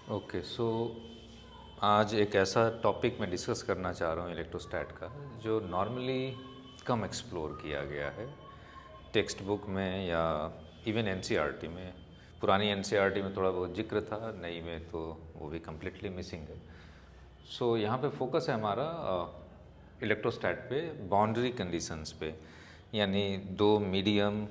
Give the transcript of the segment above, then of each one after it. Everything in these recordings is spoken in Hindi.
ओके, सो आज एक ऐसा टॉपिक मैं डिस्कस करना चाह रहा हूँ इलेक्ट्रोस्टैट का, जो नॉर्मली कम एक्सप्लोर किया गया है टेक्स्ट बुक में या इवन एनसीईआरटी में। पुरानी एनसीईआरटी में थोड़ा बहुत जिक्र था, नई में तो वो भी कम्प्लीटली मिसिंग है। सो यहाँ पे फोकस है हमारा इलेक्ट्रोस्टैट पे, बाउंड्री कंडीशंस पे, यानी दो मीडियम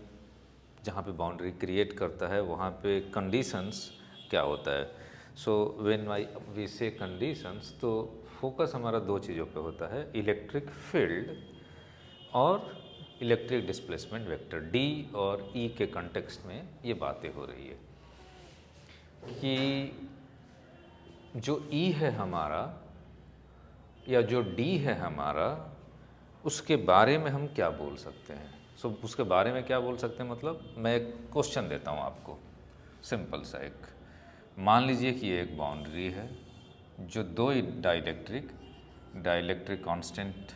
जहाँ पे बाउंड्री क्रिएट करता है वहाँ पे कंडीशंस क्या होता है। सो व्हेन वी से कंडीशंस, तो फोकस हमारा दो चीज़ों पे होता है, इलेक्ट्रिक फील्ड और इलेक्ट्रिक डिस्प्लेसमेंट वेक्टर, डी और ई के कंटेक्स्ट में ये बातें हो रही है कि जो ई है हमारा या जो डी है हमारा, उसके बारे में हम क्या बोल सकते हैं। उसके बारे में क्या बोल सकते हैं, मतलब मैं एक क्वेश्चन देता हूँ आपको, सिंपल सा एक। मान लीजिए कि ये एक बाउंड्री है जो दो डाइलेक्ट्रिक कांस्टेंट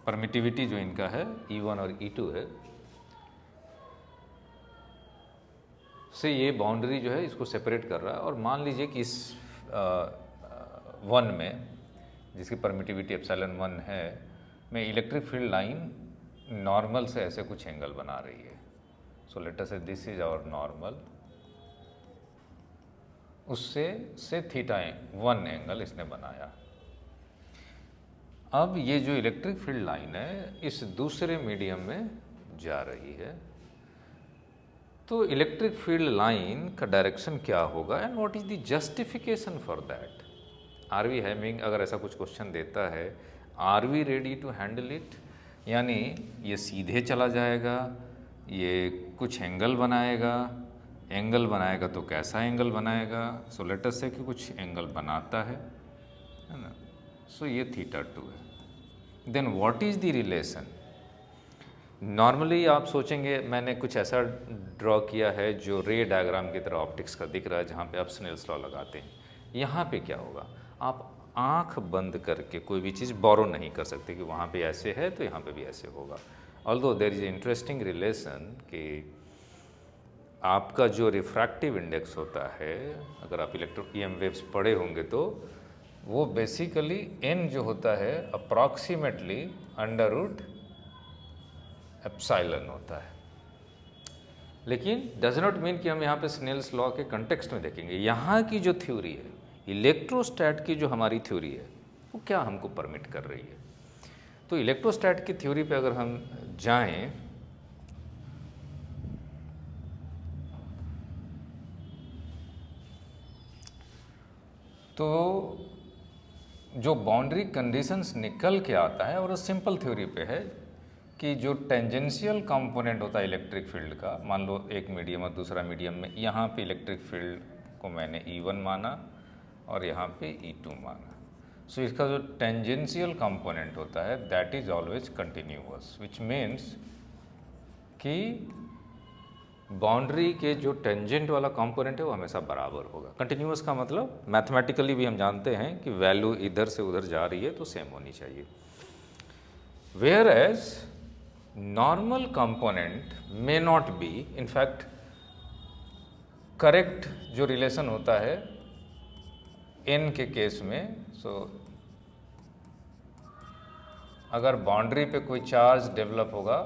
परमिटिविटी जो इनका है E1 और E2 है, से ये बाउंड्री जो है इसको सेपरेट कर रहा है। और मान लीजिए कि इस वन में, जिसकी परमिटिविटी एप्सिलॉन 1 है, में इलेक्ट्रिक फील्ड लाइन नॉर्मल से ऐसे कुछ एंगल बना रही है। सो लेट अस से दिस इज आवर नॉर्मल, उससे से थीटा 1 एंगल इसने बनाया। अब ये जो इलेक्ट्रिक फील्ड लाइन है इस दूसरे मीडियम में जा रही है, तो इलेक्ट्रिक फील्ड लाइन का डायरेक्शन क्या होगा and what is the justification for that. Are we having, अगर ऐसा कुछ क्वेश्चन देता है, are we ready to handle it, यानी ये सीधे चला जाएगा, ये कुछ एंगल बनाएगा तो कैसा एंगल बनाएगा। सो लेट अस से कि कुछ एंगल बनाता है ना। सो ये थीटा 2 है। Then what is the relation. Normally आप सोचेंगे मैंने कुछ ऐसा ड्रॉ किया है जो रे डायग्राम की तरह ऑप्टिक्स का दिख रहा है, जहाँ पे आप स्नेल्स लॉ लगाते हैं। यहाँ पे क्या होगा, आप आँख बंद करके कोई भी चीज़ बोरो नहीं कर सकते कि वहाँ पे ऐसे है तो यहाँ पे भी ऐसे होगा। Although there is interesting relation कि आपका जो रिफ्रैक्टिव इंडेक्स होता है, अगर आप इलेक्ट्रो EM वेव्स पढ़े होंगे तो वो बेसिकली n जो होता है अप्रॉक्सीमेटली अंडर रूट एप्सिलॉन होता है। लेकिन डज नॉट मीन कि हम यहाँ पे स्नेल्स लॉ के कंटेक्स्ट में देखेंगे। यहाँ की जो थ्योरी है, इलेक्ट्रोस्टैट की जो हमारी थ्योरी है, वो क्या हमको परमिट कर रही है। तो इलेक्ट्रोस्टैट की थ्योरी पे अगर हम जाएं, तो जो बाउंड्री कंडीशंस निकल के आता है, और वो सिंपल थ्योरी पे है कि जो टेंजेंशियल कंपोनेंट होता है इलेक्ट्रिक फील्ड का, मान लो एक मीडियम और दूसरा मीडियम में, यहाँ पे इलेक्ट्रिक फील्ड को मैंने E1 माना और यहाँ पे E2 माना। सो इसका जो टेंजेंशियल कंपोनेंट होता है that is always continuous, which means कि बाउंड्री के जो टेंजेंट वाला कंपोनेंट है वो हमेशा बराबर होगा। कंटिन्यूअस का मतलब मैथमेटिकली भी हम जानते हैं कि वैल्यू इधर से उधर जा रही है तो सेम होनी चाहिए। Whereas normal component may not be, in fact correct जो रिलेशन होता है n के केस में, अगर बाउंड्री पे कोई चार्ज डेवलप होगा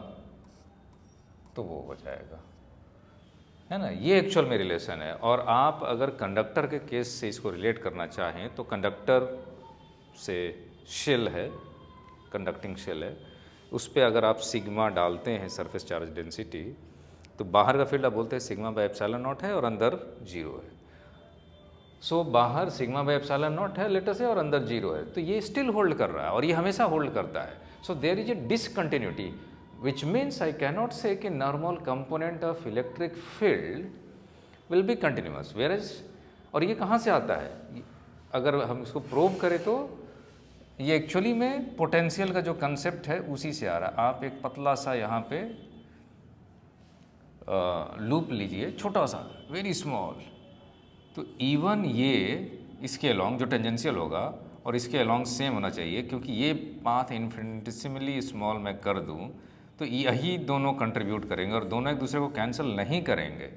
तो वो हो जाएगा, है ना। ये एक्चुअल में रिलेशन है। और आप अगर कंडक्टर के केस से इसको रिलेट करना चाहें तो कंडक्टर से शेल है, कंडक्टिंग शेल है, उस पर अगर आप सिग्मा डालते हैं सरफेस चार्ज डेंसिटी, तो बाहर का फील्ड आप बोलते हैं सिग्मा बाय एप्सिलॉन नॉट है और अंदर 0 है। सो बाहर सिग्मा बाय एप्सिलॉन नॉट है लेटर से और अंदर 0 है, तो ये स्टिल होल्ड कर रहा है और ये हमेशा होल्ड करता है। So there is a discontinuity, which means I cannot say कि normal component of electric field will be continuous, whereas, और ये कहाँ से आता है, अगर हम इसको प्रोव करें तो ये एक्चुअली में पोटेंशियल का जो कंसेप्ट है उसी से आ रहा है। आप एक पतला सा यहाँ पे लूप लीजिए, छोटा सा, वेरी स्मॉल, तो E1 ये इसके अलॉन्ग जो टेंजेंशियल होगा और इसके अलॉन्ग सेम होना चाहिए, क्योंकि ये पाथ इन्फिनिटेसिमली स्मॉल मैं कर दूँ तो यही दोनों कंट्रीब्यूट करेंगे और दोनों एक दूसरे को कैंसिल नहीं करेंगे।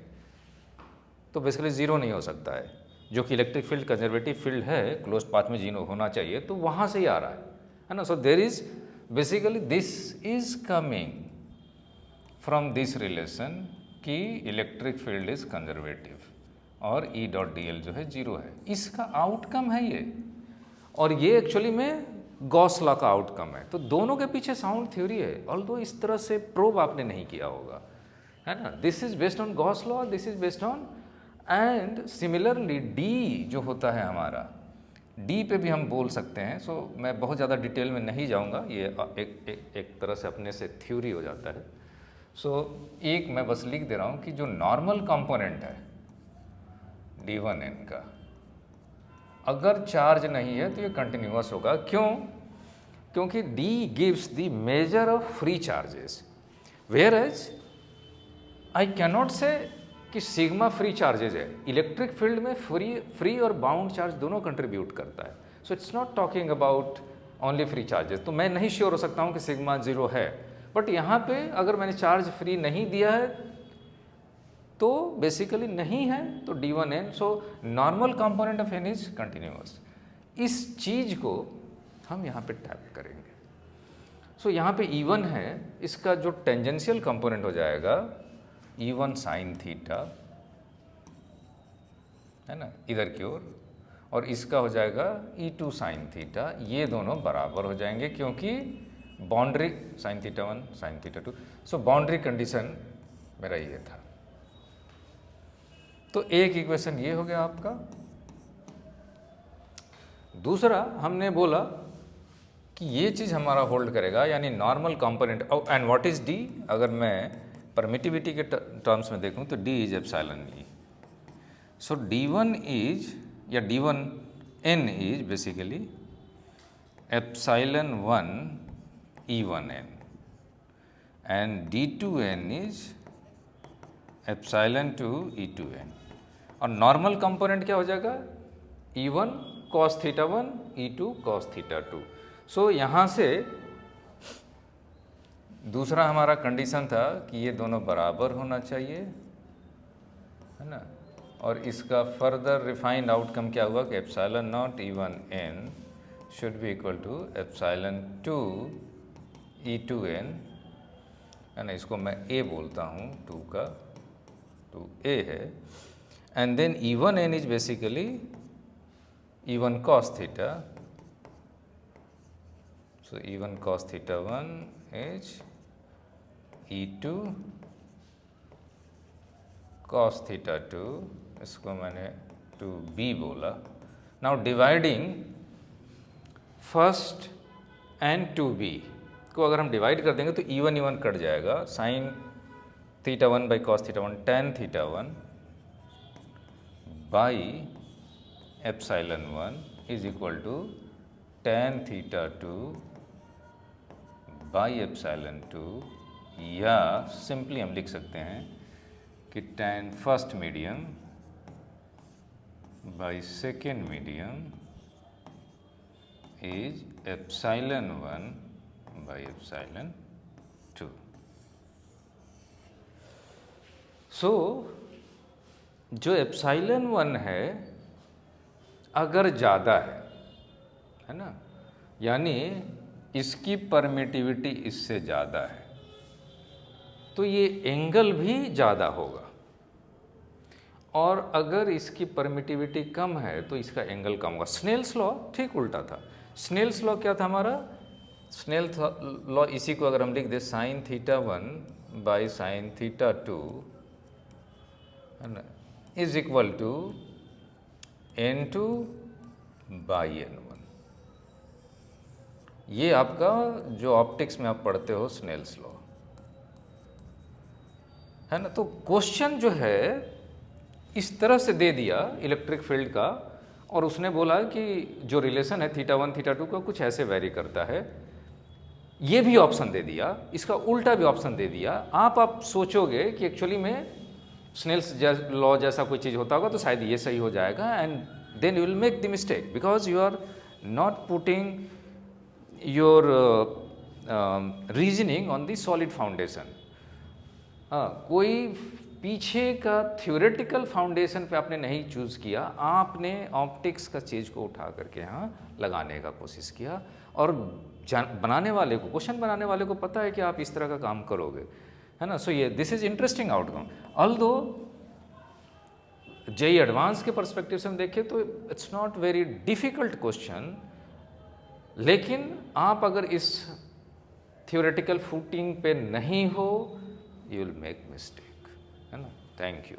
तो बेसिकली ज़ीरो नहीं हो सकता है, जो कि इलेक्ट्रिक फील्ड कंजर्वेटिव फील्ड है, क्लोज्ड पाथ में जीरो होना चाहिए, तो वहाँ से ही आ रहा है ना। So there is basically this is coming from this relation कि इलेक्ट्रिक फील्ड इज़ कंजर्वेटिव और ई डॉट डी एल जो है जीरो है, इसका आउटकम है ये, और ये एक्चुअली में गॉस लॉ का आउटकम है। तो दोनों के पीछे साउंड थ्योरी है, ऑल्दो इस तरह से प्रोब आपने नहीं किया होगा, है ना। This is based on Gauss law, this is based on, and similarly D जो होता है हमारा, डी पे भी हम बोल सकते हैं। सो मैं बहुत ज़्यादा डिटेल में नहीं जाऊंगा, ये एक तरह से अपने से थ्योरी हो जाता है। सो एक मैं बस लिख दे रहा हूँ कि जो नॉर्मल कंपोनेंट है d1n का, अगर चार्ज नहीं है तो ये कंटिन्यूअस होगा। क्यों? क्योंकि D gives the measure of free charges, whereas I cannot say कि सिग्मा फ्री चार्जेज है। इलेक्ट्रिक फील्ड में फ्री और बाउंड चार्ज दोनों कंट्रीब्यूट करता है। So it's not talking about only free charges. तो मैं नहीं श्योर हो सकता हूँ कि सिग्मा जीरो है, बट यहाँ पे अगर मैंने चार्ज फ्री नहीं दिया है तो बेसिकली नहीं है, तो d1n, so normal component of n is continuous. इस चीज को हम यहाँ पे टैप करेंगे। सो यहाँ पे E1 है, इसका जो टेंजेंशियल कंपोनेंट हो जाएगा E1 साइन थीटा, है ना, इधर की ओर, और इसका हो जाएगा E2 साइन थीटा। ये दोनों बराबर हो जाएंगे क्योंकि boundary sign theta 1 sign theta 2, सो बाउंड्री कंडीशन मेरा ये था। तो एक इक्वेशन ये हो गया आपका। दूसरा हमने बोला कि ये चीज़ हमारा होल्ड करेगा, यानी normal component. And what is D? अगर मैं परमिटिविटी के टर्म्स में देखूं तो D is epsilon E. So d1 is, या d1n is basically epsilon 1 E1n, and d2n is epsilon 2 E2n। और नॉर्मल कंपोनेंट क्या हो जाएगा? E1 cos theta 1, E2 cos theta 2। सो यहाँ से दूसरा हमारा कंडीशन था कि ये दोनों बराबर होना चाहिए, है ना। और इसका फर्दर रिफाइंड आउटकम क्या हुआ कि epsilon naught E1n should be equal to epsilon 2 E2n, है ना। इसको मैं A बोलता हूँ, 2 का 2A है। And then E1n is basically E1 cos theta, so E1 cos theta 1 is E2 cos theta 2, इसको मैंने 2B बोला। Now dividing first and 2B को अगर हम डिवाइड कर देंगे तो E1 कट जाएगा, sine theta 1 by cos theta 1 tan theta 1 by epsilon 1 is equal to tan theta 2 by epsilon 2, या सिंपली हम लिख सकते हैं कि tan first medium by second medium is epsilon 1 by epsilon 2। So जो एप्सिलॉन 1 है अगर ज़्यादा है ना, यानी इसकी परमिटिविटी इससे ज़्यादा है, तो ये एंगल भी ज़्यादा होगा, और अगर इसकी परमिटिविटी कम है तो इसका एंगल कम होगा। स्नेल्स लॉ ठीक उल्टा था। स्नेल्स लॉ क्या था हमारा? स्नेल्स लॉ इसी को अगर हम लिख दे sine theta 1 by sine theta 2, है ना, is equal to n2 by n1। ये आपका जो ऑप्टिक्स में आप पढ़ते हो स्नेल्स लॉ, है ना। तो क्वेश्चन जो है इस तरह से दे दिया इलेक्ट्रिक फील्ड का, और उसने बोला कि जो रिलेशन है थीटा 1 थीटा 2 का कुछ ऐसे वेरी करता है। ये भी ऑप्शन दे दिया, इसका उल्टा भी ऑप्शन दे दिया। आप सोचोगे कि एक्चुअली में स्नेल्स लॉ जैसा कोई चीज़ होता होगा तो शायद ये सही हो जाएगा, and then you will make the mistake because you are not putting your reasoning on the solid foundation. हाँ, कोई पीछे का थ्योरेटिकल फाउंडेशन पे आपने नहीं चूज़ किया, आपने ऑप्टिक्स का चीज़ को उठा करके यहाँ लगाने का कोशिश किया, और बनाने वाले को, क्वेश्चन बनाने वाले को पता है कि आप इस तरह का काम करोगे, है ना। सो ये this is interesting outcome. Although JEE advance के पर्सपेक्टिव से हम देखें तो it's not very difficult question, लेकिन आप अगर इस थियोरेटिकल फूटिंग पे नहीं हो, यू विल मेक मिस्टेक, है ना। Thank you.